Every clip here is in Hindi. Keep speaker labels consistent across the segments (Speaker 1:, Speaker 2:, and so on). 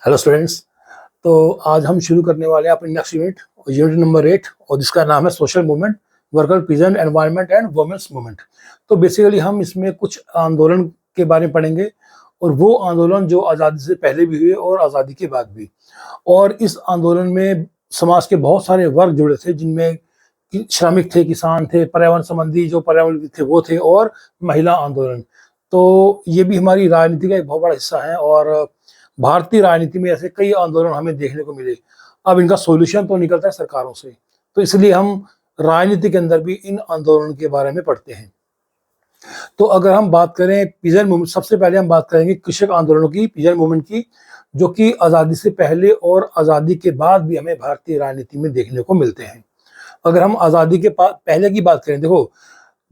Speaker 1: Hello students. तो आज हम शुरू करने वाले हैं अपनी नेक्स्ट यूनिट नंबर 8, और जिसका नाम है social movement, worker present, environment and women's movement. तो बेसिकली हम इसमें कुछ आंदोलन के बारे में पढ़ेंगे, और वो आंदोलन जो आज़ादी से पहले भी हुए और आज़ादी के बाद भी। और इस आंदोलन में समाज के बहुत सारे वर्ग जुड़े थे, जिनमें श्रमिक थे, किसान थे, पर्यावरण संबंधी जो पर्यावरण थे वो थे, और महिला आंदोलन। तो ये भी हमारी राजनीति का एक बहुत बड़ा हिस्सा है, और भारतीय राजनीति में ऐसे कई आंदोलन हमें देखने को मिले। अब इनका सॉल्यूशन तो निकलता है सरकारों से, तो इसलिए हम राजनीति के अंदर भी इन आंदोलन के बारे में पढ़ते हैं। तो अगर हम बात करें पीजेंट मूवमेंट, सबसे पहले हम बात करेंगे कृषक आंदोलनों की, पीजेंट मूवमेंट की, जो कि आज़ादी से पहले और आज़ादी के बाद भी हमें भारतीय राजनीति में देखने को मिलते हैं। अगर हम आज़ादी के पहले की बात करें, देखो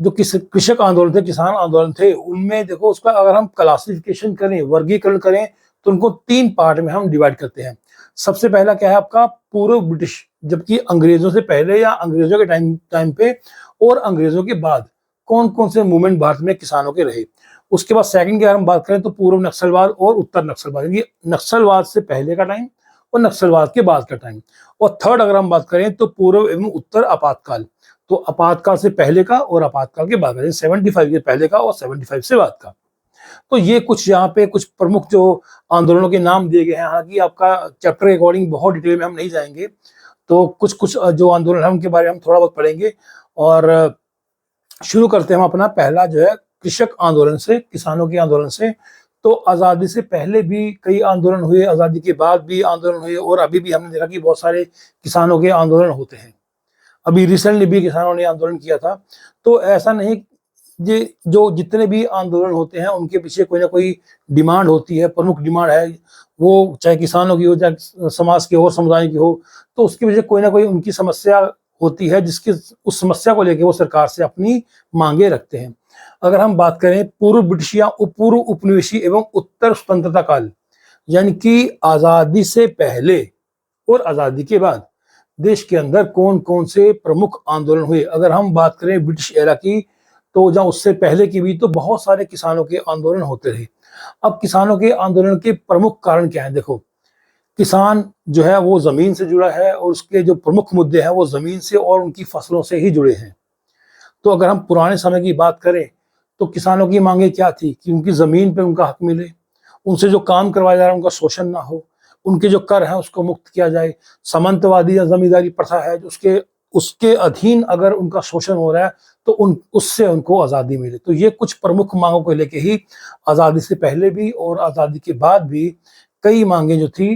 Speaker 1: जो कृषक आंदोलन थे, किसान आंदोलन थे, उनमें देखो उसका अगर हम क्लासिफिकेशन करें, वर्गीकरण करें, तो उनको 3 पार्ट में हम डिवाइड करते हैं। सबसे पहला क्या है आपका, पूर्व ब्रिटिश, जबकि अंग्रेजों से पहले या अंग्रेजों के टाइम पे और अंग्रेजों के बाद कौन कौन से मूवमेंट भारत में किसानों के रहे। उसके बाद सेकंड की अगर हम बात करें तो पूर्व नक्सलवाद और उत्तर नक्सलवाद, यानी नक्सलवाद से पहले का टाइम और नक्सलवाद के बाद का टाइम। और थर्ड अगर हम बात करें तो पूर्व एवं उत्तर आपातकाल, तो आपातकाल से पहले का और आपातकाल के बाद का, 75 के पहले का और 75 से बाद का। तो ये कुछ यहाँ पे कुछ प्रमुख जो आंदोलनों के नाम दिए गए हैं। हालांकि आपका चैप्टर के अकॉर्डिंग बहुत डिटेल में हम नहीं जाएंगे, तो कुछ कुछ जो आंदोलन है उनके बारे में हम थोड़ा बहुत पढ़ेंगे। और शुरू करते हैं हम अपना पहला जो है कृषक आंदोलन से, किसानों के आंदोलन से। तो आज़ादी से पहले भी कई आंदोलन हुए, आज़ादी के बाद भी आंदोलन हुए, और अभी भी हमने देखा कि बहुत सारे किसानों के आंदोलन होते हैं। अभी रिसेंटली भी किसानों ने आंदोलन किया था। तो ऐसा नहीं, ये जो जितने भी आंदोलन होते हैं उनके पीछे कोई ना कोई डिमांड होती है, प्रमुख डिमांड है, वो चाहे किसानों की हो, चाहे समाज की और समुदाय की हो। तो उसके पीछे कोई ना कोई उनकी समस्या होती है, जिसकी उस समस्या को लेकर वो सरकार से अपनी मांगे रखते हैं। अगर हम बात करें पूर्व ब्रिटिश या पूर्व उपनिवेशी एवं उत्तर स्वतंत्रता काल, यानी कि आज़ादी से पहले और आज़ादी के बाद देश के अंदर कौन कौन से प्रमुख आंदोलन हुए। अगर हम बात करें ब्रिटिश एरा की, तो जहाँ उससे पहले की भी तो बहुत सारे किसानों के आंदोलन होते रहे। अब किसानों के आंदोलन के प्रमुख कारण क्या है, देखो किसान जो है वो जमीन से जुड़ा है, और उसके जो प्रमुख मुद्दे हैं वो जमीन से और उनकी फसलों से ही जुड़े हैं। तो अगर हम पुराने समय की बात करें तो किसानों की मांगे क्या थी कि उनकी जमीन पे उनका हक मिले, उनसे जो काम करवाया जा रहा है उनका शोषण ना हो, उनके जो कर है उसको मुक्त किया जाए, सामंतवादी या जमींदारी प्रथा है उसके उसके अधीन अगर उनका शोषण हो रहा है तो उससे उनको आज़ादी मिले। तो ये कुछ प्रमुख मांगों को लेके ही आज़ादी से पहले भी और आज़ादी के बाद भी कई मांगे जो थी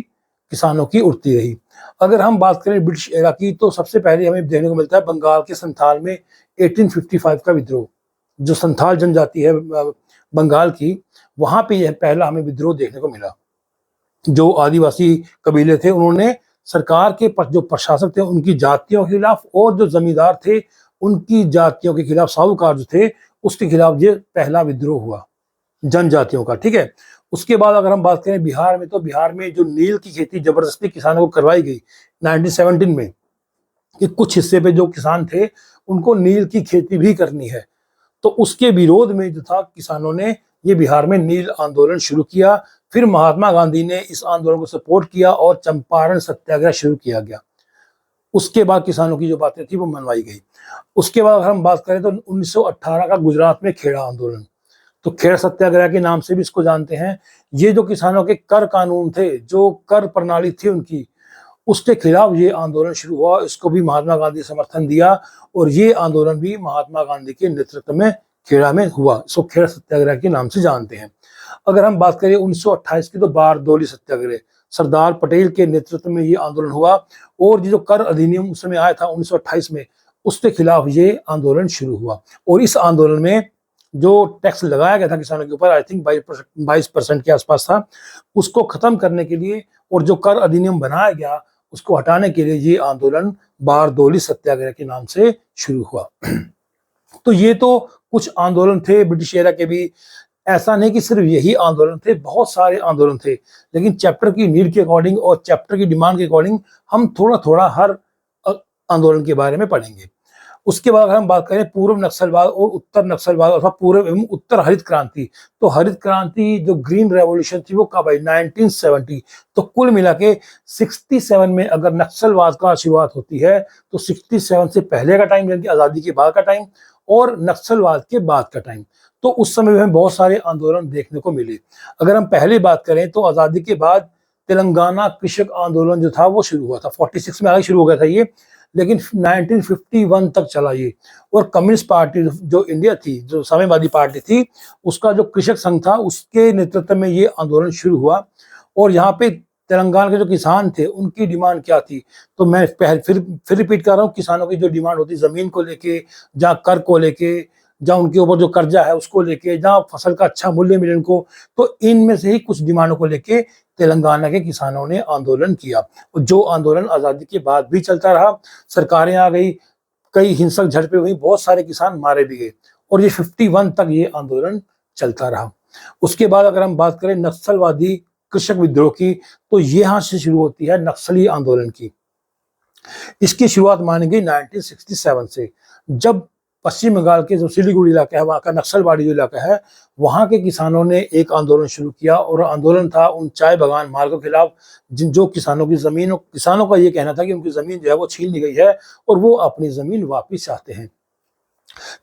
Speaker 1: किसानों की उठती रही। अगर हम बात करें ब्रिटिश एरा की, तो सबसे पहले हमें देखने को मिलता है बंगाल के संथाल में 1855 का विद्रोह। जो संथाल जनजाति है बंगाल की, वहां पे यह पहला हमें विद्रोह देखने को मिला। जो आदिवासी कबीले थे उन्होंने सरकार के जो प्रशासक थे उनकी जातियों के खिलाफ, और जो जमींदार थे उनकी जातियों के खिलाफ, साहूकार जो थे उसके खिलाफ ये पहला विद्रोह हुआ जनजातियों का। ठीक है। उसके बाद अगर हम बात करें बिहार में, तो बिहार में जो नील की खेती जबरदस्ती किसानों को करवाई गई 1917 में, कि कुछ हिस्से पे जो किसान थे उनको नील की खेती भी करनी है, तो उसके विरोध में जो था किसानों ने ये बिहार में नील आंदोलन शुरू किया। फिर महात्मा गांधी ने इस आंदोलन को सपोर्ट किया और चंपारण सत्याग्रह शुरू किया गया। उसके बाद किसानों की जो बातें थी वो मनवाई गई। उसके बाद अगर हम बात करें तो 1918 का गुजरात में खेड़ा आंदोलन, तो खेड़ा सत्याग्रह के नाम से भी इसको जानते हैं। ये जो किसानों के कर कानून थे, जो कर प्रणाली थी उनकी, उसके खिलाफ ये आंदोलन शुरू हुआ। इसको भी महात्मा गांधी समर्थन दिया, और ये आंदोलन भी महात्मा गांधी के नेतृत्व में खेड़ा में हुआ। इसको खेड़ा सत्याग्रह के नाम से जानते हैं। अगर हम बात करें 1928 की, तो बारदोली सत्याग्रह, सरदार पटेल के नेतृत्व में ये आंदोलन हुआ। और ये जो कर अधिनियम उस समय आया था 1928 में, उसके खिलाफ ये आंदोलन शुरू हुआ। और इस आंदोलन में जो टैक्स लगाया गया था किसानों के ऊपर, आई थिंक 22% के आसपास था, उसको खत्म करने के लिए और जो कर अधिनियम बनाया गया उसको हटाने के लिए ये आंदोलन बारदोली सत्याग्रह के नाम से शुरू हुआ। तो ये तो कुछ आंदोलन थे ब्रिटिश एरा के भी। ऐसा नहीं कि सिर्फ यही आंदोलन थे, बहुत सारे आंदोलन थे, लेकिन चैप्टर की नीड के अकॉर्डिंग और चैप्टर की डिमांड के अकॉर्डिंग हम थोड़ा थोड़ा हर आंदोलन के बारे में पढ़ेंगे। उसके बाद अगर हम बात करें पूर्व नक्सलवाद और उत्तर नक्सलवाद अथवा पूर्व एवं उत्तर हरित क्रांति, तो हरित क्रांति जो ग्रीन रेवोल्यूशन थी वो कब आई? 1970। तो कुल मिला के 67 में अगर नक्सलवाद का शुरुआत होती है तो 67 से पहले का टाइम यानी कि आजादी के बाद का टाइम और नक्सलवाद के बाद का टाइम, तो उस समय हमें बहुत सारे आंदोलन देखने को मिले। अगर हम पहले बात करें तो आजादी के बाद तेलंगाना कृषक आंदोलन जो था वो शुरू हुआ था, 46 में आगे शुरू हो गया था ये, लेकिन 1951 तक चला ये। और कम्युनिस्ट पार्टी जो इंडिया थी, जो साम्यवादी पार्टी थी, उसका जो कृषक संघ था उसके नेतृत्व में ये आंदोलन शुरू हुआ। और यहाँ पे तेलंगाना के जो किसान थे उनकी डिमांड क्या थी? तो मैं फिर रिपीट कर रहा हूँ, किसानों की जो डिमांड होती जमीन को लेके, जहाँ कर को लेके, जहाँ उनके ऊपर जो कर्जा है उसको लेके, जहाँ फसल का अच्छा मूल्य मिले उनको, तो इनमें से ही कुछ डिमांडों को लेके तेलंगाना के किसानों ने आंदोलन किया। जो आंदोलन आजादी के बाद भी चलता रहा, सरकारें आ गई, कई हिंसक झड़पें हुई, बहुत सारे किसान मारे भी गए और ये 51 तक ये आंदोलन चलता रहा। उसके बाद अगर हम बात करें नक्सलवादी कृषक विद्रोह की, तो ये यहाँ से शुरू होती है नक्सली आंदोलन की। इसकी शुरुआत मानी गई 1967 से, जब पश्चिम बंगाल के जो सिलीगुड़ी इलाका है, वहाँ का नक्सलवाड़ी जो इलाका है, वहाँ के किसानों ने एक आंदोलन शुरू किया और आंदोलन था उन चाय बागान मालिकों के खिलाफ जिन जो किसानों की जमीन, किसानों का ये कहना था कि उनकी जमीन जो है वो छीन ली गई है और वो अपनी जमीन वापिस चाहते हैं।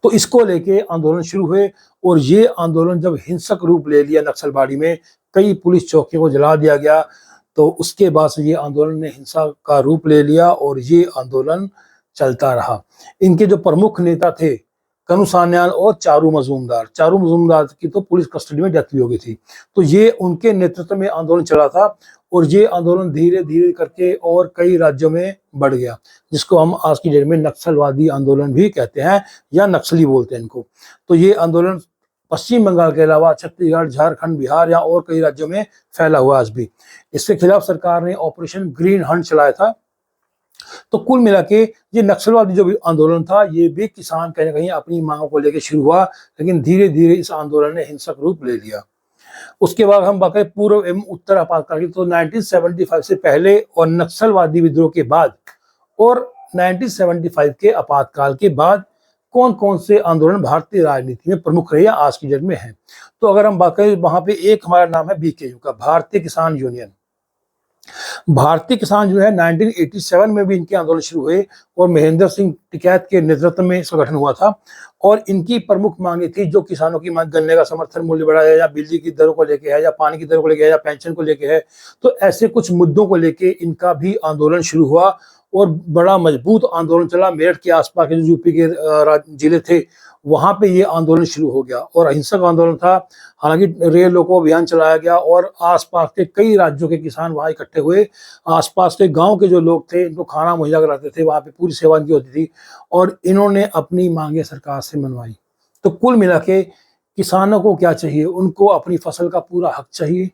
Speaker 1: तो इसको लेके आंदोलन शुरू हुए और ये आंदोलन जब हिंसक रूप ले लिया, नक्सलबाड़ी में कई पुलिस चौकियों को जला दिया गया, तो उसके बाद से ये आंदोलन ने हिंसा का रूप ले लिया और ये आंदोलन चलता रहा। इनके जो प्रमुख नेता थे कनु सान्याल और चारू मजूमदार की तो पुलिस कस्टडी में डेथ भी हो गई थी। तो ये उनके नेतृत्व में आंदोलन चला था और ये आंदोलन धीरे धीरे करके और कई राज्यों में बढ़ गया, जिसको हम आज की डेट में नक्सलवादी आंदोलन भी कहते हैं या नक्सली बोलते हैं इनको। तो ये आंदोलन पश्चिम बंगाल के अलावा छत्तीसगढ़, झारखंड, बिहार या और कई राज्यों में फैला हुआ आज भी। इसके खिलाफ सरकार ने ऑपरेशन ग्रीन हंट चलाया था। तो कुल मिला के ये नक्सलवादी जो आंदोलन था ये भी किसान कहीं ना कहीं अपनी मांगों को लेकर शुरू हुआ, लेकिन धीरे धीरे इस आंदोलन ने हिंसक रूप ले लिया। उसके बाद हम बात करें पूर्व एवं उत्तर आपातकाल की, तो 1975 से पहले और नक्सलवादी विद्रोह के बाद और 1975 के आपातकाल के बाद कौन कौन से आंदोलन भारतीय राजनीति में प्रमुख रहे या आज की डेट में है। तो अगर हम बात करें, वहां पे एक हमारा नाम है बीकेयू का, भारतीय किसान यूनियन। भारतीय किसान जो है 1987 में भी इनके आंदोलन शुरू हुए और महेंद्र सिंह टिकैत के नेतृत्व में इसका गठन हुआ था। और इनकी प्रमुख मांगे थी जो किसानों की मांग, गन्ने का समर्थन मूल्य बढ़ा है या बिजली की दरों को लेके है या पानी की दरों को लेके है या पेंशन को लेके है, तो ऐसे कुछ मुद्दों को लेके इनका भी आंदोलन शुरू हुआ और बड़ा मजबूत आंदोलन चला। मेरठ के आसपास के जो यूपी के जिले थे वहां पे ये आंदोलन शुरू हो गया और अहिंसक आंदोलन था। हालांकि रेल रोको अभियान चलाया गया और आसपास के कई राज्यों के किसान वहां इकट्ठे हुए। आसपास के गांव के जो लोग थे इनको खाना मुहैया कराते थे, वहां पे पूरी सेवा इनकी होती थी और इन्होंने अपनी मांगे सरकार से मनवाई। तो कुल मिला के किसानों को क्या चाहिए? उनको अपनी फसल का पूरा हक चाहिए,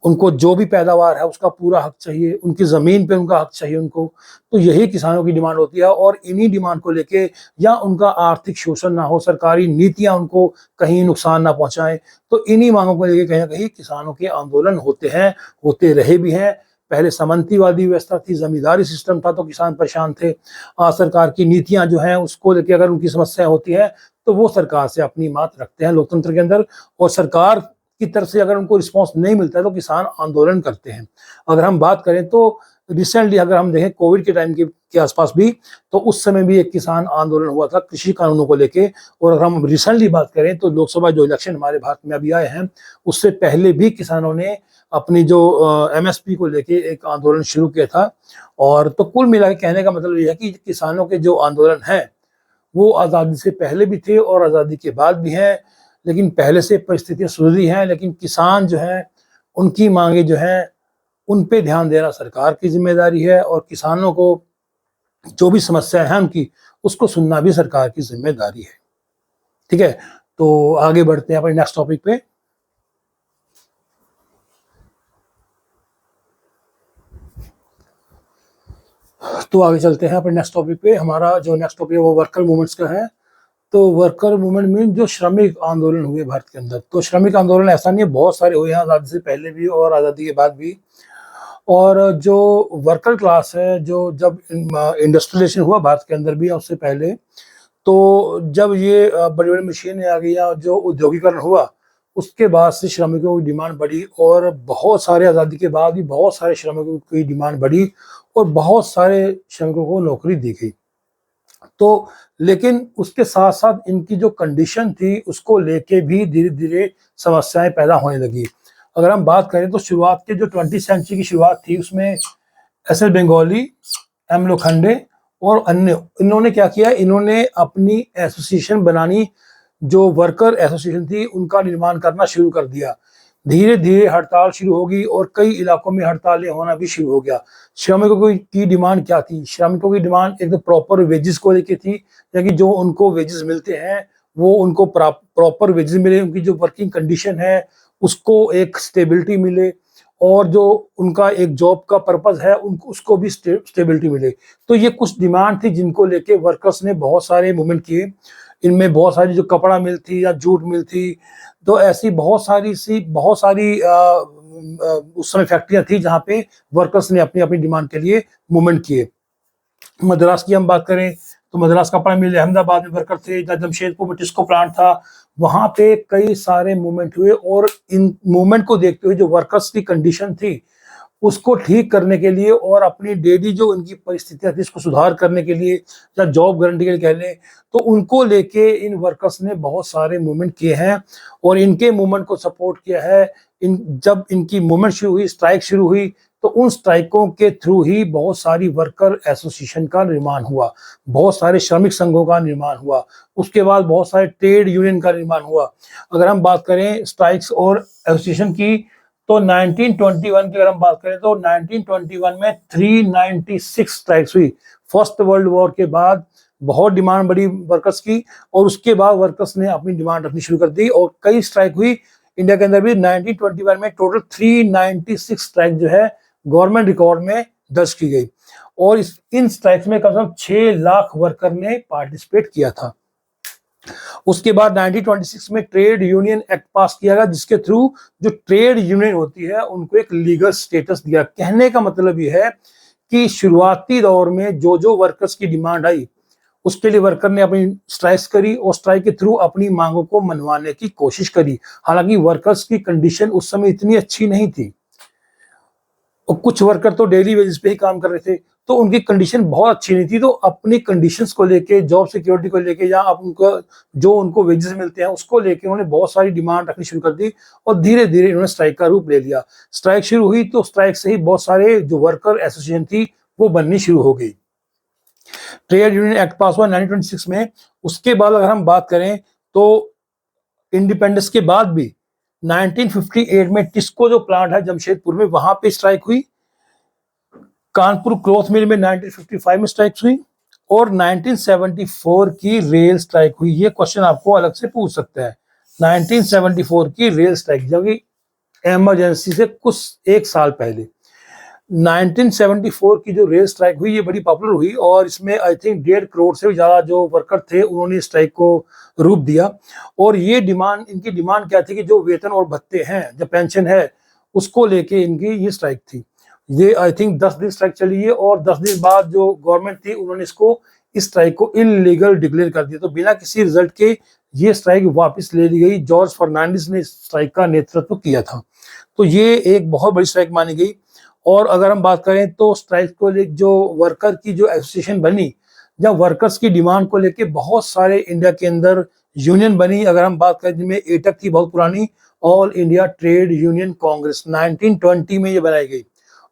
Speaker 1: उनको जो भी पैदावार है उसका पूरा हक चाहिए, उनकी जमीन पे उनका हक चाहिए उनको। तो यही किसानों की डिमांड होती है और इन्हीं डिमांड को लेके या उनका आर्थिक शोषण ना हो, सरकारी नीतियां उनको कहीं नुकसान ना पहुंचाएं, तो इन्हीं मांगों को लेके कहीं ना कहीं किसानों के आंदोलन होते हैं, होते रहे भी हैं। पहले सामंतीवादी व्यवस्था थी, जमींदारी सिस्टम था, तो किसान परेशान थे। आज सरकार की नीतियां जो हैं उसको लेके अगर उनकी समस्या होती है तो वो सरकार से अपनी बात रखते हैं लोकतंत्र के अंदर, और सरकार की तरफ से अगर उनको रिस्पांस नहीं मिलता है तो किसान आंदोलन करते हैं। अगर हम बात करें तो रिसेंटली अगर हम देखें कोविड के टाइम के आसपास भी, तो उस समय भी एक किसान आंदोलन हुआ था कृषि कानूनों को लेके। और अगर हम रिसेंटली बात करें तो लोकसभा जो इलेक्शन हमारे भारत में अभी आए हैं उससे पहले भी किसानों ने अपनी जो एमएसपी को लेके एक आंदोलन शुरू किया था। और तो कुल मिला के कहने का मतलब यह है कि किसानों के जो आंदोलन हैं वो आज़ादी से पहले भी थे और आज़ादी के बाद भी हैं, लेकिन पहले से परिस्थितियां सुधरी हैं, लेकिन किसान जो हैं उनकी मांगे जो हैं उन पे ध्यान देना सरकार की जिम्मेदारी है और किसानों को जो भी समस्या है उनकी उसको सुनना भी सरकार की जिम्मेदारी है। ठीक है, तो आगे बढ़ते हैं अपने नेक्स्ट टॉपिक पे। तो आगे चलते हैं अपने नेक्स्ट टॉपिक पे। हमारा जो नेक्स्ट टॉपिक है वो वर्कर मूवमेंट्स का है। तो वर्कर मूवमेंट में जो श्रमिक आंदोलन हुए भारत के अंदर, तो श्रमिक आंदोलन ऐसा नहीं है, बहुत सारे हुए हैं आज़ादी से पहले भी और आज़ादी के बाद भी। और जो वर्कर क्लास है, जो जब इंडस्ट्रियलाइजेशन हुआ भारत के अंदर भी या उससे पहले, तो जब ये बड़ी-बड़ी मशीनें आ गई या जो उद्योगीकरण हुआ, उसके बाद से श्रमिकों की डिमांड बढ़ी और बहुत सारे आज़ादी के बाद भी बहुत सारे श्रमिकों की डिमांड बढ़ी और बहुत सारे श्रमिकों को नौकरी दी गई। तो लेकिन उसके साथ-साथ इनकी जो कंडीशन थी, उसको लेके भी धीरे-धीरे समस्याएँ पैदा होने लगी। अगर हम बात करें तो शुरुआत के जो 20th सेंचुरी की शुरुआत थी, उसमें S L Bangali, M Lokhande और अन्य, इन्होंने क्या किया, इन्होंने अपनी एसोसिएशन बनानी, जो वर्कर एसोसिएशन थी उनका निर्माण करना शुरू कर दिया। धीरे धीरे हड़ताल शुरू होगी और कई इलाकों में हड़तालें होना भी शुरू हो गया। श्रमिकों की डिमांड क्या थी? श्रमिकों की डिमांड एक तो प्रॉपर वेजेस को लेके थी, यानी जो उनको वेजेस मिलते हैं वो उनको प्रॉपर वेजेस मिले, उनकी जो वर्किंग कंडीशन है उसको एक स्टेबिलिटी मिले और जो उनका एक जॉब का पर्पस है उनको उसको भी स्टेबिलिटी मिले। तो ये कुछ डिमांड थी जिनको लेके वर्कर्स ने बहुत सारे मूवमेंट किए। इनमें बहुत सारी जो कपड़ा मिल थी या जूट मिल थी, तो ऐसी बहुत सारी उस समय फैक्ट्रियां थी जहाँ पे वर्कर्स ने अपनी अपनी डिमांड के लिए मूवमेंट किए। मद्रास की हम बात करें तो मद्रास कपड़ा मिल, अहमदाबाद में वर्कर थे, जमशेदपुर में टिस्को प्लांट था, वहां पे कई सारे मूवमेंट हुए और इन मूवमेंट को देखते हुए जो वर्कर्स की कंडीशन थी उसको ठीक करने के लिए और अपनी डेली जो उनकी परिस्थितियां थी इसको सुधार करने के लिए या जॉब गारंटी के लिए कह लें, तो उनको लेके इन वर्कर्स ने बहुत सारे मूवमेंट किए हैं और इनके मूवमेंट को सपोर्ट किया है। जब इनकी मूवमेंट शुरू हुई, स्ट्राइक शुरू हुई, तो उन स्ट्राइकों के थ्रू ही बहुत सारी वर्कर एसोसिएशन का निर्माण हुआ, बहुत सारे श्रमिक संघों का निर्माण हुआ, उसके बाद बहुत सारे ट्रेड यूनियन का निर्माण हुआ। अगर हम बात करें स्ट्राइक्स और एसोसिएशन की, तो 1921 की अगर हम बात करें तो 1921 में 396 स्ट्राइक्स हुई। फर्स्ट वर्ल्ड वॉर के बाद बहुत डिमांड बढ़ी वर्कर्स की और उसके बाद वर्कर्स ने अपनी डिमांड रखनी शुरू कर दी और कई स्ट्राइक हुई। इंडिया के अंदर भी 1921 में टोटल 396 स्ट्राइक जो है गवर्नमेंट रिकॉर्ड में दर्ज की गई और इन स्ट्राइक्स में कम से कम 6 लाख वर्कर ने पार्टिसिपेट किया था। उसके बाद 1926 में ट्रेड यूनियन एक्ट पास किया गया, जिसके थ्रू जो ट्रेड यूनियन होती है उनको एक लीगल स्टेटस दिया। कहने का मतलब यह है कि शुरुआती दौर में जो जो वर्कर्स की डिमांड आई उसके लिए वर्कर ने अपनी स्ट्राइक्स करी और स्ट्राइक के थ्रू अपनी मांगों को मनवाने की कोशिश करी। हालांकि वर्कर्स की कंडीशन उस समय इतनी अच्छी नहीं थी और कुछ वर्कर तो डेली वेजेस पे ही काम कर रहे थे, तो उनकी कंडीशन बहुत अच्छी नहीं थी। तो अपनी कंडीशंस को लेके, जॉब सिक्योरिटी को लेके या अब उनको जो उनको वेजेस मिलते हैं उसको लेके उन्होंने बहुत सारी डिमांड रखनी शुरू कर दी और धीरे धीरे इन्होंने स्ट्राइक का रूप ले लिया। स्ट्राइक शुरू हुई तो स्ट्राइक से ही बहुत सारे जो वर्कर एसोसिएशन थी वो बननी शुरू हो गई। ट्रेड यूनियन एक्ट पास हुआ 1926 में। उसके बाद अगर हम बात करें तो इंडिपेंडेंस के बाद भी 1958 में टिस्को जो प्लांट है जमशेदपुर में, वहां पे स्ट्राइक हुई। कानपुर क्लॉथ मिल में 1955 में स्ट्राइक हुई और 1974 की रेल स्ट्राइक हुई। ये क्वेश्चन आपको अलग से पूछ सकता है। 1974 की रेल स्ट्राइक, जो कि इमरजेंसी से कुछ एक साल पहले 1974 की जो रेल स्ट्राइक हुई, ये बड़ी पॉपुलर हुई और इसमें आई थिंक 1.5 करोड़ से भी ज्यादा जो वर्कर थे उन्होंने स्ट्राइक को रूप दिया। और ये डिमांड, इनकी डिमांड क्या थी कि जो वेतन और भत्ते हैं, जो पेंशन है, उसको लेके इनकी ये स्ट्राइक थी। ये आई थिंक 10 दिन स्ट्राइक चली है और 10 दिन बाद जो गवर्नमेंट थी उन्होंने इसको, इस स्ट्राइक को इलीगल डिक्लेयर कर दिया। तो बिना किसी रिजल्ट के ये स्ट्राइक वापस ले ली गई। जॉर्ज फर्नांडिस ने इस स्ट्राइक का नेतृत्व किया था। तो ये एक बहुत बड़ी स्ट्राइक मानी गई। और अगर हम बात करें तो स्ट्राइक को लेकर जो वर्कर की जो एसोसिएशन बनी, जब वर्कर्स की डिमांड को लेके बहुत सारे इंडिया के अंदर यूनियन बनी। अगर हम बात करें जिनमें एटक थी बहुत पुरानी, all India trade union Congress 1920 में ये बनाई गई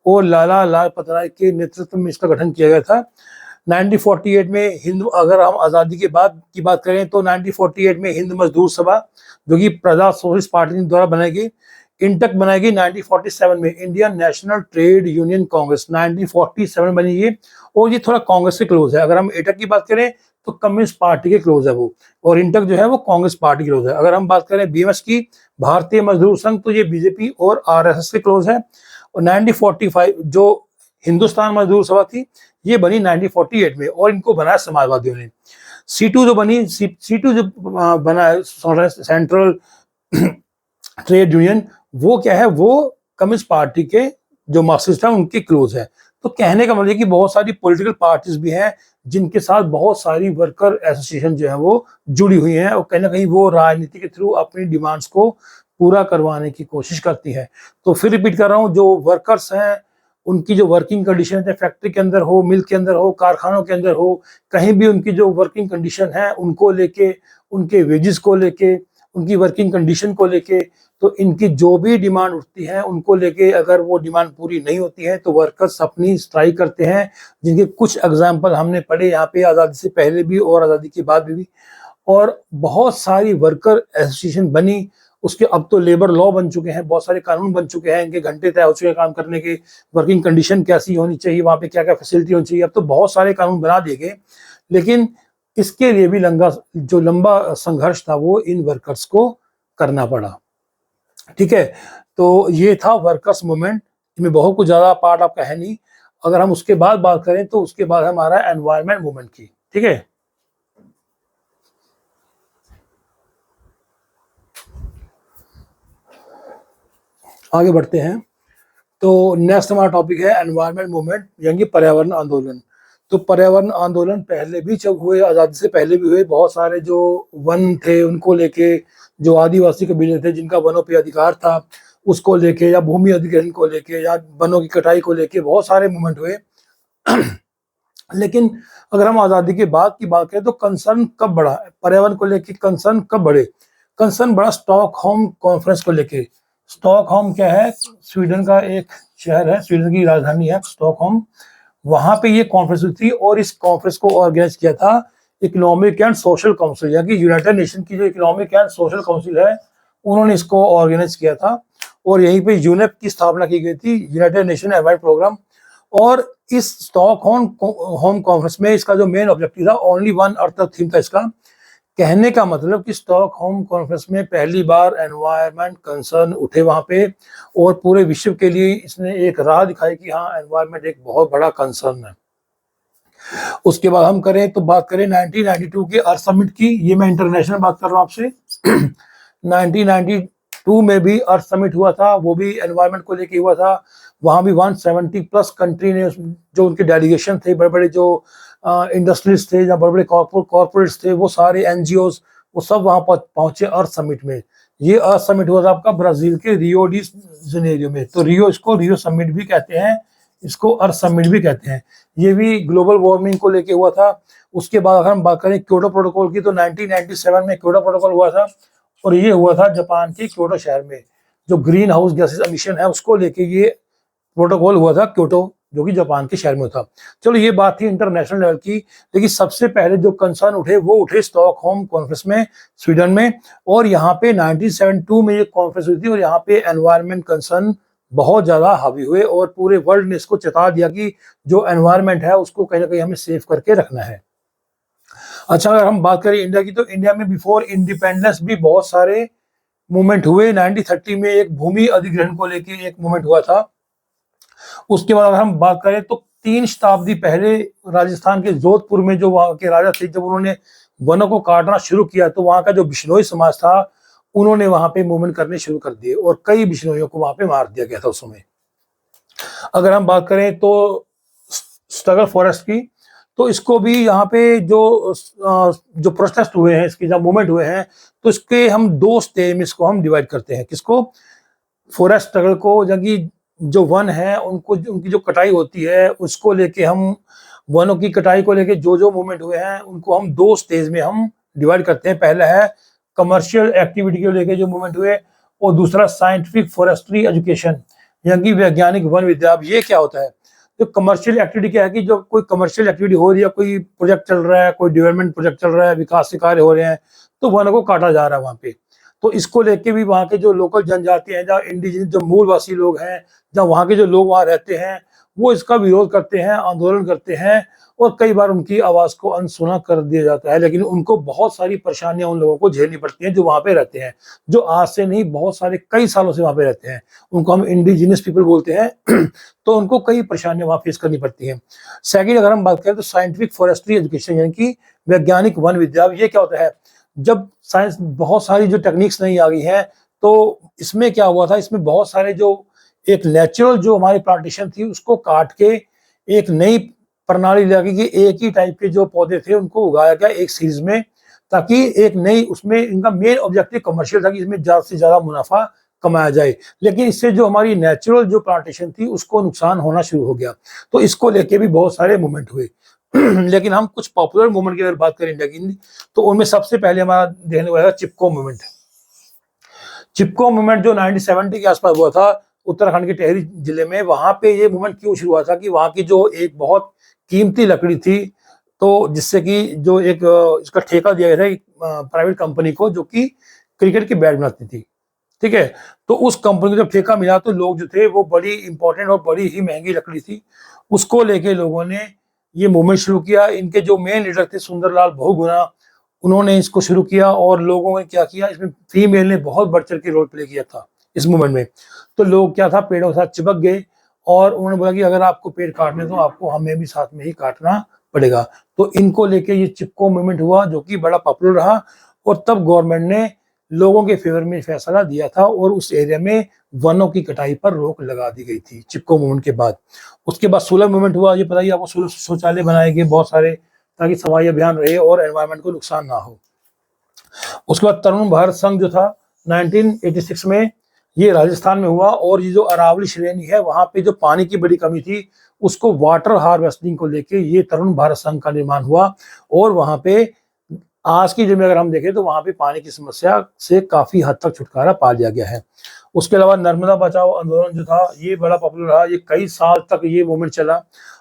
Speaker 1: और लाला लाजपत राय के नेतृत्व में इसका गठन किया गया था। 1948 में हिंद, अगर हम आज़ादी के बाद की बात करें तो 1948 में हिंद मजदूर सभा, जो कि प्रजा सोशलिस्ट पार्टी द्वारा बनाई गई। इंटक बनाई गई 1947 में, Indian national trade union Congress 1947 बनी ये, और ये थोड़ा कांग्रेस से क्लोज है। अगर हम एटक की बात करें तो कम्युनिस्ट पार्टी के क्लोज है वो, और इंटक जो है वो कांग्रेस पार्टी के क्लोज है। अगर हम बात करें बीएमएस की, भारतीय मजदूर संघ, तो ये बीजेपी और आरएसएस के क्लोज है। और 1945 जो हिंदुस्तान मजदूर सभा थी, ये बनी 1948 में और इनको बनाया समाजवादियों ने। C2 जो बनी, C2 जो बना सेंट्रल ट्रेड यूनियन, वो क्या है, वो कम्युनिस्ट पार्टी के जो मार्क्सिस्ट है उनके क्लोज है। तो कहने का मतलब कि बहुत सारी पॉलिटिकल पार्टीज भी हैं जिनके साथ बहुत सारी वर्कर एसोसिएशन जो है वो जुड़ी हुई हैं, और कहीं ना कहीं वो राजनीति के थ्रू अपनी डिमांड्स को पूरा करवाने की कोशिश करती है। तो फिर रिपीट कर रहा हूँ, जो वर्कर्स हैं उनकी जो वर्किंग कंडीशन है, फैक्ट्री के अंदर हो, मिल के अंदर हो, कारखानों के अंदर हो, कहीं भी उनकी जो वर्किंग कंडीशन है उनको लेके, उनके वेजेस को लेके, उनकी वर्किंग कंडीशन को लेके, तो इनकी जो भी डिमांड उठती है उनको लेके अगर वो डिमांड पूरी नहीं होती है तो वर्कर्स अपनी स्ट्राइक करते हैं, जिनके कुछ एग्जाम्पल हमने पढ़े यहाँ पे आज़ादी से पहले भी और आज़ादी के बाद भी। और बहुत सारी वर्कर एसोसिएशन बनी, उसके अब तो लेबर लॉ बन चुके हैं, बहुत सारे कानून बन चुके हैं, इनके घंटे तय हो चुके हैं काम करने के, वर्किंग कंडीशन कैसी होनी चाहिए, वहाँ पे क्या क्या फैसिलिटी होनी चाहिए, अब तो बहुत सारे कानून बना दिए गए। लेकिन इसके लिए भी लंबा संघर्ष था वो इन वर्कर्स को करना पड़ा। ठीक है, तो ये था वर्कर्स मूवमेंट। इसमें बहुत कुछ ज्यादा पार्ट आपका है नहीं। अगर हम उसके बाद बात करें तो उसके बाद हमारा एनवायरमेंट मूवमेंट की। ठीक है, आगे बढ़ते हैं। तो नेक्स्ट हमारा टॉपिक है एनवायरमेंट मूवमेंट, यानी पर्यावरण आंदोलन। तो पर्यावरण आंदोलन पहले भी जब हुए, आज़ादी से पहले भी हुए, बहुत सारे जो वन थे उनको लेके, जो आदिवासी कबीले थे जिनका वनों पे अधिकार था उसको लेके, या भूमि अधिग्रहण को लेके, या वनों की कटाई को लेके बहुत सारे मूवमेंट हुए। लेकिन अगर हम आज़ादी के बाद की बात करें तो कंसर्न कब बढ़ा, पर्यावरण को लेके कंसर्न कब बढ़े? कंसर्न बढ़ा स्टॉकहोम कॉन्फ्रेंस को लेके। स्टॉकहोम क्या है? स्वीडन का एक शहर है, स्वीडन की राजधानी है स्टॉकहोम। वहां पे ये कॉन्फ्रेंस हुई थी और इस कॉन्फ्रेंस को ऑर्गेनाइज किया था इकोनॉमिक एंड सोशल काउंसिल, यानी यूनाइटेड नेशन की जो इकोनॉमिक एंड सोशल काउंसिल है उन्होंने इसको ऑर्गेनाइज किया था। और यहीं पे यूनेप की स्थापना की गई थी, यूनाइटेड नेशन एनवायरनमेंट प्रोग्राम। और इस स्टॉकहोम होम कॉन्फ्रेंस में इसका जो मेन ऑब्जेक्टिव था, ओनली वन अर्थ थीम था इसका। कहने का मतलब कि स्टॉकहोम कॉन्फ्रेंस में पहली बार एनवायरनमेंट कंसर्न उठे वहां पे, और पूरे विश्व के लिए इसने एक राह दिखाई कि हाँ, एनवायरनमेंट एक बहुत बड़ा कंसर्न है। उसके बाद हम करें तो बात करें 1992 के अर्थ समिट की। ये मैं इंटरनेशनल बात कर रहा हूँ आपसे। 1992 में भी अर्थ समिट हुआ था, वो भी एनवायरनमेंट को लेके हुआ था। वहां भी 170 प्लस कंट्री ने, जो उनके डेलीगेशन थे, बड़े बड़े जो इंडस्ट्रीज थे या बड़े बड़े कॉर्पोरेट्स थे, वो सारे एनजीओज, वो सब वहां पहुंचे अर्थ समिट में। ये अर्थ समिट हुआ था आपका ब्राजील के रियो डी जनेरियो में। तो रियो, इसको रियो समिट भी कहते हैं, इसको अर्थ समिट भी कहते हैं। ये भी ग्लोबल वार्मिंग को लेके हुआ था। उसके बाद अगर हम बात करें क्योटो प्रोटोकॉल की, तो 1997 में क्योटो प्रोटोकॉल हुआ था, और ये हुआ था जापान के क्योटो शहर में। जो ग्रीन हाउस गैसेस एमिशन है उसको लेके ये प्रोटोकॉल हुआ था क्योटो, जो कि जापान के शहर में था। चलो, ये बात थी इंटरनेशनल लेवल की। लेकिन सबसे पहले जो कंसर्न उठे वो उठे स्टॉकहोम कॉन्फ्रेंस में, स्वीडन में। और यहाँ पे 1972 में ये कॉन्फ्रेंस हुई थी, और यहाँ पे एनवायरनमेंट कंसर्न बहुत ज्यादा हावी हुए, और पूरे वर्ल्ड ने इसको चेता दिया कि जो एनवायरनमेंट है उसको कहीं ना कहीं हमें सेव करके रखना है। अच्छा, अगर हम बात करें इंडिया की, तो इंडिया में बिफोर इंडिपेंडेंस भी बहुत सारे मूवमेंट हुए। 1930 में एक भूमि अधिग्रहण को लेके एक मूवमेंट हुआ था। उसके बाद अगर हम बात करें तो 3 शताब्दी पहले राजस्थान के जोधपुर में जो वहाँ के राजा थे, जब उन्होंने वनों को काटना शुरू किया तो वहाँ का जो बिश्नोई समाज था उन्होंने वहाँ पे मूवमेंट करने शुरू कर दिए, और कई बिश्नोइयों को वहाँ पे मार दिया गया था उस समय। अगर हम बात करें तो स्ट्रगल फॉरेस्ट की, तो इसको भी यहाँ पे जो प्रोटेस्ट हुए हैं, इसके जब मूवमेंट हुए हैं, तो इसके हम 2 स्टेज में इसको हम डिवाइड करते हैं। किसको? फॉरेस्ट स्ट्रगल को, जबकि जो वन है उनको, उनकी जो कटाई होती है उसको लेके, हम वनों की कटाई को लेके जो मूवमेंट हुए हैं उनको हम 2 स्टेज में हम डिवाइड करते हैं। पहला है कमर्शियल एक्टिविटी को लेके जो मूवमेंट हुए, और दूसरा साइंटिफिक फॉरेस्ट्री एजुकेशन, यानी वैज्ञानिक वन विद्या। अब ये क्या होता है? तो कमर्शियल एक्टिविटी क्या है कि जो कोई कमर्शियल एक्टिविटी हो रही है, कोई प्रोजेक्ट चल रहा है, कोई डेवलपमेंट प्रोजेक्ट चल रहा है, विकास के कार्य हो रहे हैं, तो वनों को काटा जा रहा है वहाँ पे। तो इसको लेके भी वहाँ के जो लोकल जनजाति हैं, जहाँ इंडिजिनस जो मूलवासी लोग हैं, जहाँ वहाँ के जो लोग वहाँ रहते हैं, वो इसका विरोध करते हैं, आंदोलन करते हैं, और कई बार उनकी आवाज़ को अनसुना कर दिया जाता है। लेकिन उनको बहुत सारी परेशानियां उन लोगों को झेलनी पड़ती हैं जो वहाँ पे रहते हैं, जो आज से नहीं, बहुत सारे कई सालों से वहाँ पे रहते हैं। उनको हम इंडिजिनस पीपल बोलते हैं। तो उनको कई परेशानियां वहाँ फेस करनी पड़ती हैं। सेकेंड, अगर हम बात करें तो साइंटिफिक फॉरेस्ट्री एजुकेशन, यानी कि वैज्ञानिक वन विद्या। ये क्या होता है? जब साइंस, बहुत सारी जो टेक्निक्स नहीं आ गई हैं, तो इसमें क्या हुआ था, इसमें बहुत सारे जो एक नेचुरल जो हमारी प्लांटेशन थी उसको काट के एक नई प्रणाली लगी कि एक ही टाइप के जो पौधे थे उनको उगाया गया एक सीरीज में, ताकि एक नई उसमें इनका मेन ऑब्जेक्टिव कमर्शियल था कि इसमें ज्यादा से ज्यादा मुनाफा कमाया जाए। लेकिन इससे जो हमारी नेचुरल जो प्लांटेशन थी उसको नुकसान होना शुरू हो गया। तो इसको लेके भी बहुत सारे मूवमेंट हुए। लेकिन हम कुछ पॉपुलर मूवमेंट की अगर बात करें इंडिया की, तो उनमें सबसे पहले हमारा देखने वाला चिपको मूवमेंट। चिपको मूवमेंट जो 1970 के आसपास हुआ था उत्तराखंड के टिहरी जिले में, वहां पे ये मूवमेंट क्यों शुरू हुआ था कि वहां की जो एक बहुत कीमती लकड़ी थी, तो जिससे कि जो एक इसका ठेका दिया गया था प्राइवेट कंपनी को जो कि क्रिकेट की बैट बनाती थी, ठीक है। तो उस कंपनी को जब ठेका मिला तो लोग जो थे वो बड़ी इंपॉर्टेंट और बड़ी ही महंगी लकड़ी थी, उसको लेके लोगों ने ये मूवमेंट शुरू किया। इनके जो मेन लीडर थे सुंदरलाल बहुगुणा, उन्होंने इसको शुरू किया और लोगों ने क्या किया, इसमें फीमेल ने बहुत बढ़ चढ़ के रोल प्ले किया था इस मूवमेंट में। तो लोग क्या था, पेड़ों के साथ चिपक गए और उन्होंने बोला कि अगर आपको पेड़ काटने तो आपको हमें भी साथ में ही काटना पड़ेगा। तो इनको लेके ये चिपको मूवमेंट हुआ जो कि बड़ा पॉपुलर रहा, और तब गवर्नमेंट ने लोगों के फेवर में फैसला दिया था और उस एरिया में वनों की कटाई पर रोक लगा दी गई थी चिपको मूवमेंट के बाद। उसके बाद 16 मूवमेंट हुआ, ये पता ही आपको, 16 शौचालय बनाए गए बहुत सारे ताकि सफाई अभियान रहे और एनवायरनमेंट को नुकसान ना हो। उसके बाद तरुण भारत संघ जो था 1986 में, ये राजस्थान में हुआ, और ये जो अरावली श्रेणी है वहां पे जो पानी की बड़ी कमी थी उसको वाटर हार्वेस्टिंग को लेके ये तरुण भारत संघ का निर्माण हुआ, और वहां पे आज की जो में अगर हम देखें तो वहां पे पानी की समस्या से काफी हद तक छुटकारा पा लिया गया है। उसके अलावा नर्मदा बचाओ आंदोलन जो था ये बड़ा पॉपुलर रहा, ये कई साल तक ये मूवमेंट चला।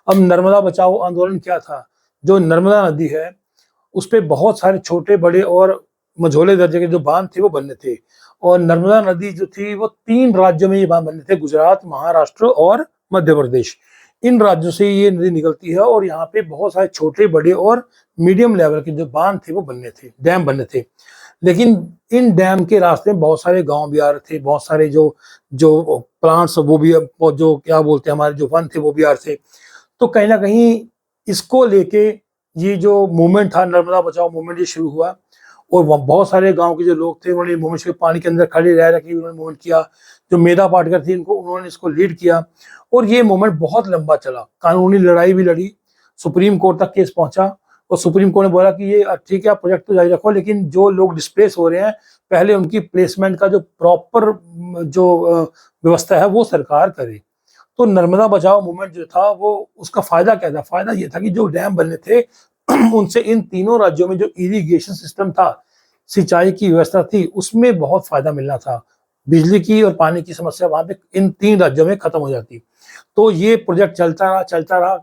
Speaker 1: अब नर्मदा बचाओ आंदोलन क्या था, जो नर्मदा नदी है उस पर बहुत सारे छोटे बड़े और मझोले दर्जे के जो बांध थे वो बनने थे, और नर्मदा नदी जो थी वो 3 राज्यों में ये बांध बनने थे, गुजरात, महाराष्ट्र और मध्य प्रदेश। इन राज्यों से ये नदी निकलती है और यहाँ पे बहुत सारे छोटे बड़े और मीडियम लेवल के जो बांध थे वो बनने थे, डैम बनने थे। लेकिन इन डैम के रास्ते में बहुत सारे गांव भी आ रहे थे, बहुत सारे जो जो प्लांट्स वो भी, जो क्या बोलते हैं हमारे जो वन थे वो भी आ रहे थे। तो कहीं ना कहीं इसको लेके ये जो मूवमेंट था नर्मदा बचाओ मूवमेंट ये शुरू हुआ, और बहुत सारे गांव के जो लोग थे उन्होंने मूवमेंट के पानी के अंदर खड़े रह रखे उन्होंने मूवमेंट किया। जो मेधा पाटकर थी इनको उन्होंने इसको लीड किया, और ये मूवमेंट बहुत लंबा चला, कानूनी लड़ाई भी लड़ी, सुप्रीम कोर्ट तक केस पहुंचा, और सुप्रीम कोर्ट ने बोला कि ये ठीक है आप प्रोजेक्ट तो जारी रखो, लेकिन जो लोग डिस्प्लेस हो रहे हैं पहले उनकी प्लेसमेंट का जो प्रॉपर जो व्यवस्था है वो सरकार करे। तो नर्मदा बचाओ मूवमेंट जो था वो उसका फायदा क्या था, फायदा ये था कि जो डैम बनने थे उनसे इन तीनों राज्यों में जो इरिगेशन सिस्टम था, सिंचाई की व्यवस्था थी, उसमें बहुत फायदा मिलना था। बिजली की और पानी की समस्या वहां पे इन 3 राज्यों में खत्म हो जाती। तो ये प्रोजेक्ट चलता रहा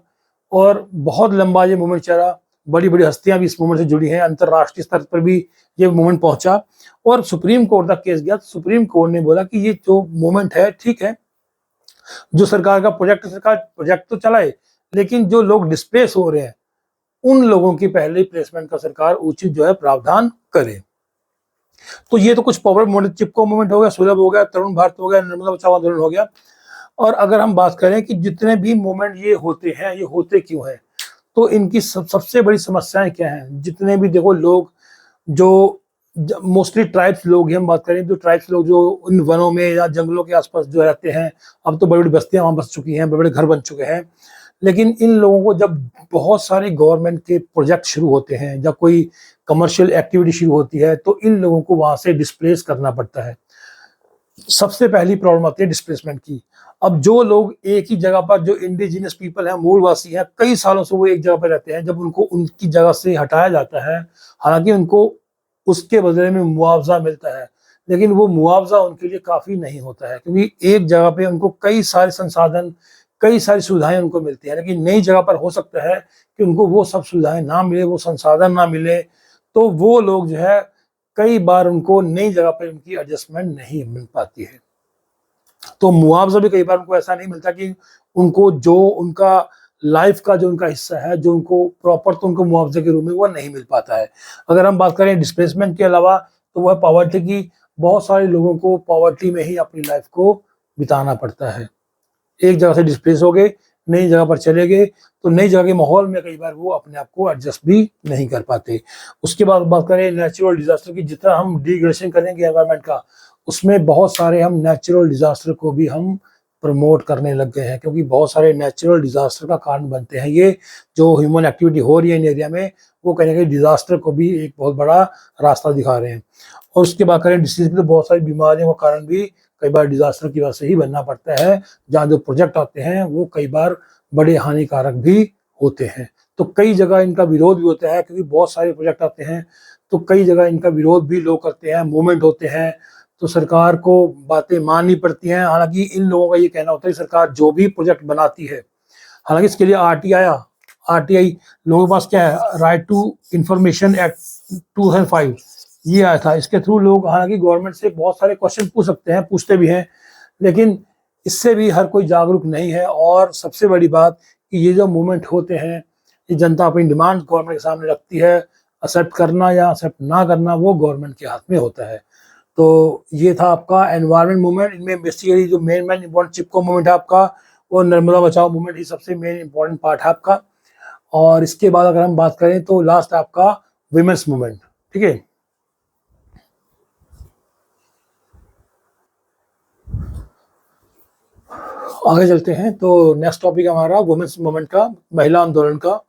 Speaker 1: और बहुत लंबा ये मूवमेंट चला। बड़ी बड़ी हस्तियां भी इस मूवमेंट से जुड़ी हैं, अंतरराष्ट्रीय स्तर पर भी ये मूवमेंट पहुंचा और सुप्रीम कोर्ट तक केस गया। सुप्रीम कोर्ट ने बोला कि ये जो मूवमेंट है ठीक है, जो सरकार का प्रोजेक्ट तो चलाए, लेकिन जो लोग डिस्प्लेस हो रहे हैं उन लोगों की पहले प्लेसमेंट का सरकार उचित जो है प्रावधान करे। तो ये तो कुछ पॉपुलर मूवमेंट, चिपको मूवमेंट हो गया, सुलभ हो गया, तरुण भारत हो गया, नर्मदा बचाओ आंदोलन हो गया। और अगर हम बात करें कि जितने भी मूवमेंट ये होते हैं ये होते क्यों हैं, तो इनकी सबसे बड़ी समस्याएं क्या हैं। जितने भी देखो लोग जो मोस्टली ट्राइब्स लोग हैं, हम बात करें तो ट्राइब्स लोग जो उन वनों में या जंगलों के आसपास जो रहते हैं, अब तो बड़ी बड़ी बस्तियां वहां बस चुकी हैं, बड़े बड़े घर बन चुके हैं। लेकिन इन लोगों को जब बहुत सारे गवर्नमेंट के प्रोजेक्ट शुरू होते हैं, जब कोई कमर्शियल एक्टिविटी शुरू होती है, तो इन लोगों को वहां से डिस्प्लेस करना पड़ता है। सबसे पहली प्रॉब्लम आती है डिस्प्लेसमेंट की। अब जो लोग एक ही जगह पर, जो इंडिजिनियस पीपल है, मूलवासी हैं, कई सालों से वो एक जगह पर रहते हैं, जब उनको उनकी जगह से हटाया जाता है, हालांकि उनको उसके बदले में मुआवजा मिलता है, लेकिन वो मुआवजा उनके लिए काफी नहीं होता है, क्योंकि एक जगह पे उनको कई सारे संसाधन, कई सारी सुविधाएं उनको मिलती है। लेकिन नई जगह पर हो सकता है कि उनको वो सब सुविधाएं ना मिले, वो संसाधन ना मिले, तो वो लोग जो है कई बार उनको नई जगह पर उनकी एडजस्टमेंट नहीं मिल पाती है। तो मुआवजा भी कई बार उनको ऐसा नहीं मिलता कि उनको जो उनका लाइफ का जो उनका हिस्सा है, जो उनको प्रॉपर, तो उनको मुआवजे के रूप में वो नहीं मिल पाता है। अगर हम बात करें डिस्प्लेसमेंट के अलावा, तो वह पॉवर्टी की, बहुत सारे लोगों को पॉवर्टी में ही अपनी लाइफ को बिताना पड़ता है। एक जगह से डिस्प्लेस हो गए, नई जगह पर चले गए, तो नई जगह के माहौल में कई बार वो अपने आप को एडजस्ट भी नहीं कर पाते। उसके बाद बात करें नेचुरल डिजास्टर की, जितना हम डिग्रेडेशन करेंगे एनवायरनमेंट का, उसमें बहुत सारे हम नेचुरल डिजास्टर को भी हम प्रमोट करने लग गए हैं, क्योंकि बहुत सारे नेचुरल डिजास्टर का कारण बनते हैं। ये जो ह्यूमन एक्टिविटी हो रही है इन एरिया में, वो कहीं ना कहीं डिजास्टर को भी एक बहुत बड़ा रास्ता दिखा रहे हैं। और उसके बाद करें डिसीज की, तो बहुत सारी बीमारियों का कारण भी कई बार डिजास्टर की वजह से ही बनना पड़ता है, जहाँ जो प्रोजेक्ट आते हैं वो कई बार बड़े हानिकारक भी होते हैं। तो कई जगह इनका विरोध भी होता है, क्योंकि बहुत सारे प्रोजेक्ट आते हैं, तो कई जगह इनका विरोध भी लोग करते हैं, मूवमेंट होते हैं, तो सरकार को बातें माननी पड़ती हैं। हालांकि इन लोगों का ये कहना होता है कि सरकार जो भी प्रोजेक्ट बनाती है, हालांकि इसके लिए आरटीआई लोगों के पास क्या है, राइट टू इंफॉर्मेशन एक्ट 2005 ये आया था। इसके थ्रू लोग हालांकि गवर्नमेंट से बहुत सारे क्वेश्चन पूछ सकते हैं, पूछते भी हैं, लेकिन इससे भी हर कोई जागरूक नहीं है। और सबसे बड़ी बात कि ये जो मूवमेंट होते हैं, ये जनता अपनी डिमांड गवर्नमेंट के सामने रखती है, एक्सेप्ट करना या एक्सेप्ट ना करना वो गवर्नमेंट के हाथ में होता है। तो ये था आपका एनवायरमेंट मूवमेंट। इनमें बेसिकली जो मेन इंपॉर्टेंट चिपको मूवमेंट है आपका, वो नर्मदा बचाओ मूवमेंट ही सबसे मेन इंपॉर्टेंट पार्ट है आपका। और इसके बाद अगर हम बात करें तो लास्ट आपका विमेंस मूवमेंट। ठीक है, आगे चलते हैं। तो नेक्स्ट टॉपिक हमारा वुमेन्स मूवमेंट का, महिला आंदोलन का।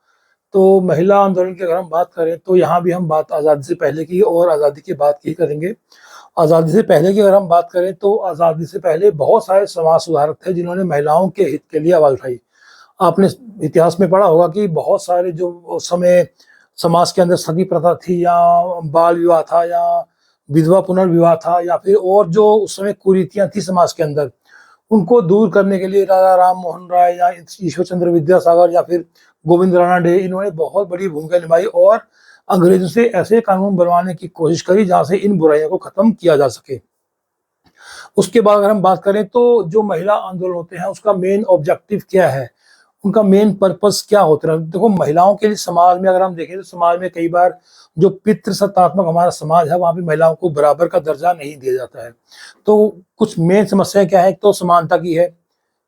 Speaker 1: तो महिला आंदोलन की अगर हम बात करें तो यहाँ भी हम बात आज़ादी से पहले की और आज़ादी के बाद की करेंगे। आज़ादी से पहले की अगर हम बात करें तो आज़ादी से पहले बहुत सारे समाज सुधारक थे जिन्होंने महिलाओं के हित के लिए आवाज़ उठाई। आपने इतिहास में पढ़ा होगा कि बहुत सारे जो उस समय समाज के अंदर सती प्रथा थी, या बाल विवाह था, या विधवा पुनर्विवाह था, या फिर और जो उस समय कुरीतियां थी समाज के अंदर, उनको दूर करने के लिए राजा राम मोहन राय या ईश्वर चंद्र विद्यासागर या फिर गोविंद राणा डे, इन्होंने बहुत बड़ी भूमिका निभाई और अंग्रेजों से ऐसे कानून बनवाने की कोशिश करी जहां से इन बुराइयों को खत्म किया जा सके। उसके बाद अगर हम बात करें तो जो महिला आंदोलन होते हैं उसका मेन ऑब्जेक्टिव क्या है, उनका मेन पर्पस क्या होता है। देखो, महिलाओं के लिए समाज में अगर हम देखें तो समाज में कई बार जो पितृसत्तात्मक हमारा समाज है वहां पे महिलाओं को बराबर का दर्जा नहीं दिया जाता है। तो कुछ मेन समस्याएं क्या है, तो समानता की है,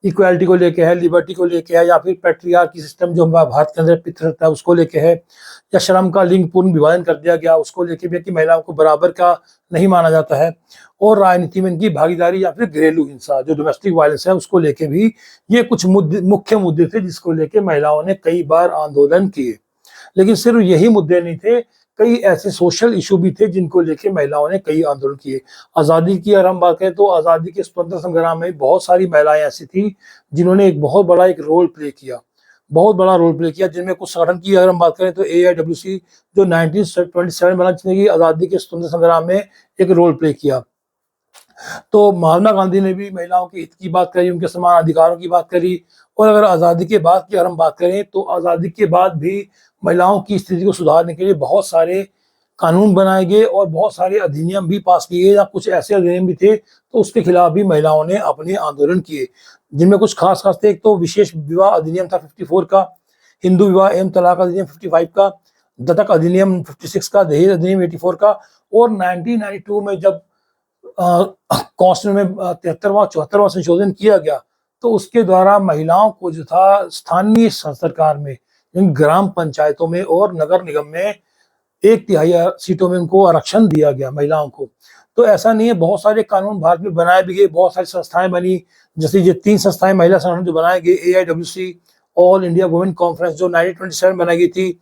Speaker 1: इक्वालिटी को लेके है, लिबर्टी को लेके है, या फिर पैट्रियार्की सिस्टम जो भारत के अंदर पितृसत्ता है उसको लेके है, या श्रम का लिंग पूर्ण विभाजन कर दिया गया उसको लेके भी, कि महिलाओं को बराबर का नहीं माना जाता है। और राजनीति में इनकी भागीदारी या फिर घरेलू हिंसा जो डोमेस्टिक वायलेंस है उसको लेके भी ये कुछ मुख्य मुद्दे थे जिसको लेके महिलाओं ने कई बार आंदोलन किए। लेकिन सिर्फ यही मुद्दे नहीं थे, कई ऐसे सोशल इशू भी थे जिनको लेके महिलाओं ने कई आंदोलन किए। आज़ादी की अगर हम बात करें तो आज़ादी के स्वतंत्र संग्राम में बहुत सारी महिलाएं ऐसी थी जिन्होंने एक बहुत बड़ा एक रोल प्ले किया, बहुत बड़ा रोल प्ले किया। जिनमें कुछ संगठन की अगर हम बात करें तो AIWC जो 1927 बना, जिसने की आज़ादी के स्वतंत्र संग्राम में एक रोल प्ले किया। तो महात्मा गांधी ने भी महिलाओं के हित की बात करी, उनके समान अधिकारों की बात करी। और अगर आज़ादी के बाद की अगर हम बात करें तो आज़ादी के बाद भी महिलाओं की स्थिति को सुधारने के लिए बहुत सारे कानून बनाए गए और बहुत सारे अधिनियम भी पास किए गए, या कुछ ऐसे अधिनियम भी थे तो उसके खिलाफ भी महिलाओं ने अपने आंदोलन किए, जिनमें कुछ खास खास थे। एक तो विशेष विवाह अधिनियम था 54 का, हिंदू विवाह एवं तलाक अधिनियम 55 का, दत्तक अधिनियम 56 का, दहेज अधिनियम 84 का। और 1992 में जब कॉन्स्टिट्यूशन में 73वां संशोधन किया गया तो उसके द्वारा महिलाओं को जो था स्थानीय सरकार में, ग्राम पंचायतों में और नगर निगम में 1/3 सीटों में उनको आरक्षण दिया गया महिलाओं को। तो ऐसा नहीं है, बहुत सारे कानून भारत में बनाए भी गए, बहुत सारी संस्थाएं बनी, जैसे ये 3 संस्थाएं महिला संगठन जो बनाए गए, AIWC, all India women conference जो 1927 बनाई गई थी,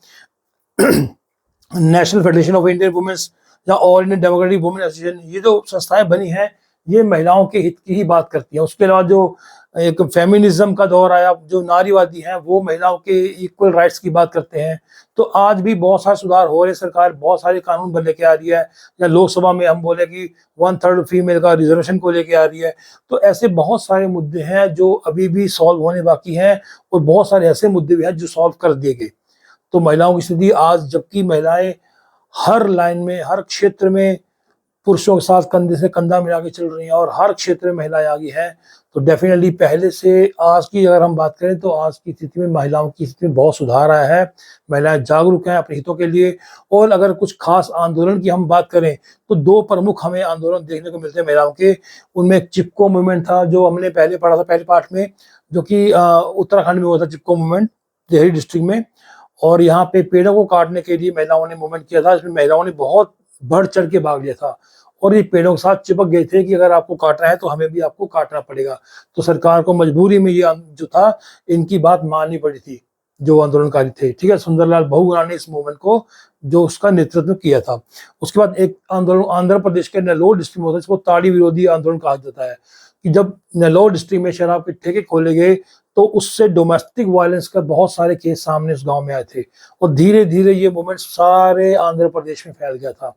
Speaker 1: national federation of Indian women's या all Indian democratic women association, ये जो संस्थाएं बनी हैं ये महिलाओं के हित की ही बात करती हैं। उसके अलावा जो एक फेमिनिज्म का दौर आया, जो नारीवादी हैं वो महिलाओं के इक्वल राइट्स की बात करते हैं। तो आज भी बहुत सारे सुधार हो रहे हैं, सरकार बहुत सारे कानून बन लेके आ रही है, या लोकसभा में हम बोले कि 1/3 फीमेल का रिजर्वेशन को लेके आ रही है। तो ऐसे बहुत सारे मुद्दे हैं जो अभी भी सॉल्व होने बाकी हैं, और बहुत सारे ऐसे मुद्दे भी हैं जो सॉल्व कर दिए गए। तो महिलाओं की स्थिति आज, जबकि महिलाएं हर लाइन में, हर क्षेत्र में पुरुषों के साथ कंधे से कंधा मिला के चल रही हैं और हर क्षेत्र में महिलाएं आगे हैं, तो डेफिनेटली पहले से आज की अगर हम बात करें तो आज की स्थिति में महिलाओं की स्थिति में बहुत सुधार आया है। महिलाएं जागरूक हैं अपने हितों के लिए। और अगर कुछ खास आंदोलन की हम बात करें तो 2 प्रमुख हमें आंदोलन देखने को मिलते हैं महिलाओं के। उनमें एक चिपको मूवमेंट था जो हमने पहले पढ़ा था पहले पार्ट में, जो कि उत्तराखंड में हुआ था, चिपको मूवमेंट देहरी डिस्ट्रिक्ट में। और यहाँ पे पेड़ों को काटने के लिए महिलाओं ने मूवमेंट किया था, इसमें महिलाओं ने बहुत बढ़ चढ़ के भाग लिया था। और ये पेड़ों के साथ चिपक गए थे कि अगर आपको काटना है तो हमें भी आपको काटना पड़ेगा। तो सरकार को मजबूरी में ये जो था इनकी बात माननी पड़ी थी, जो आंदोलनकारी थे। ठीक है, सुंदरलाल बहुगुणा ने इस मूवमेंट को जो उसका नेतृत्व किया था। उसके बाद एक आंदोलन आंध्र प्रदेश के नेल्लोर डिस्ट्रिक्ट में होता है, इसको ताड़ी विरोधी आंदोलन कहा जाता है। कि जब नेल्लोर डिस्ट्रिक्ट में शराब के ठेके खोले गए तो उससे डोमेस्टिक वायलेंस का बहुत सारे केस सामने उस गांव में आए थे, और धीरे धीरे ये मूवमेंट सारे आंध्र प्रदेश में फैल गया था।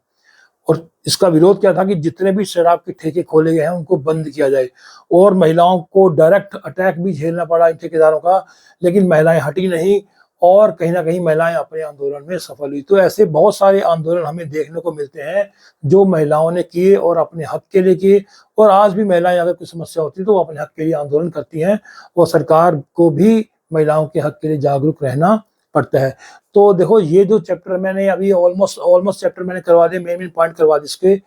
Speaker 1: और इसका विरोध क्या था कि जितने भी शराब के ठेके खोले गए हैं उनको बंद किया जाए, और महिलाओं को डायरेक्ट अटैक भी झेलना पड़ा इन ठेकेदारों का, लेकिन महिलाएं हटी नहीं, और कहीं ना कहीं महिलाएं अपने आंदोलन में सफल हुई। तो ऐसे बहुत सारे आंदोलन हमें देखने को मिलते हैं जो महिलाओं ने किए और अपने हक के लिए किए, और आज भी महिलाएं अगर कोई समस्या होती है तो वो अपने हक के लिए आंदोलन करती हैं, और सरकार को भी महिलाओं के हक के लिए जागरूक रहना पड़ता है। तो देखो, ये जो चैप्टर मैंने अभी ऑलमोस्ट चैप्टर मैंने करवा दिए, मेन पॉइंट करवा दिए इसके।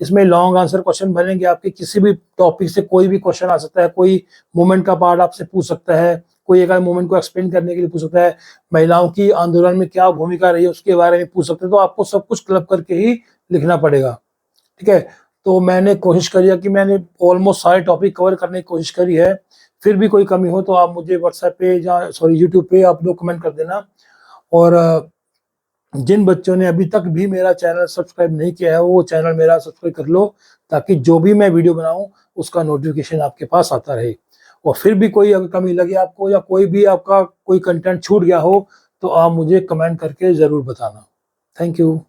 Speaker 1: इसमें लॉन्ग आंसर क्वेश्चन बनेंगे आपके, किसी भी टॉपिक से कोई भी क्वेश्चन आ सकता है, कोई मूवमेंट का पार्ट आपसे पूछ सकता है, कोई एक मूवमेंट को एक्सप्लेन करने के लिए पूछ सकता है, महिलाओं की आंदोलन में क्या भूमिका रही है उसके बारे में पूछ सकते हैं। तो आपको सब कुछ क्लब करके ही लिखना पड़ेगा। ठीक है, तो मैंने कोशिश करी है कि मैंने ऑलमोस्ट सारे टॉपिक कवर करने की कोशिश करी है। फिर भी कोई कमी हो तो आप मुझे व्हाट्सएप पे या यूट्यूब पे आप लोग कमेंट कर देना। और जिन बच्चों ने अभी तक भी मेरा चैनल सब्सक्राइब नहीं किया है वो चैनल मेरा सब्सक्राइब कर लो, ताकि जो भी मैं वीडियो बनाऊं उसका नोटिफिकेशन आपके पास आता रहे। और फिर भी कोई अगर कमी लगे आपको, या कोई भी आपका कोई कंटेंट छूट गया हो, तो आप मुझे कमेंट करके ज़रूर बताना। Thank you.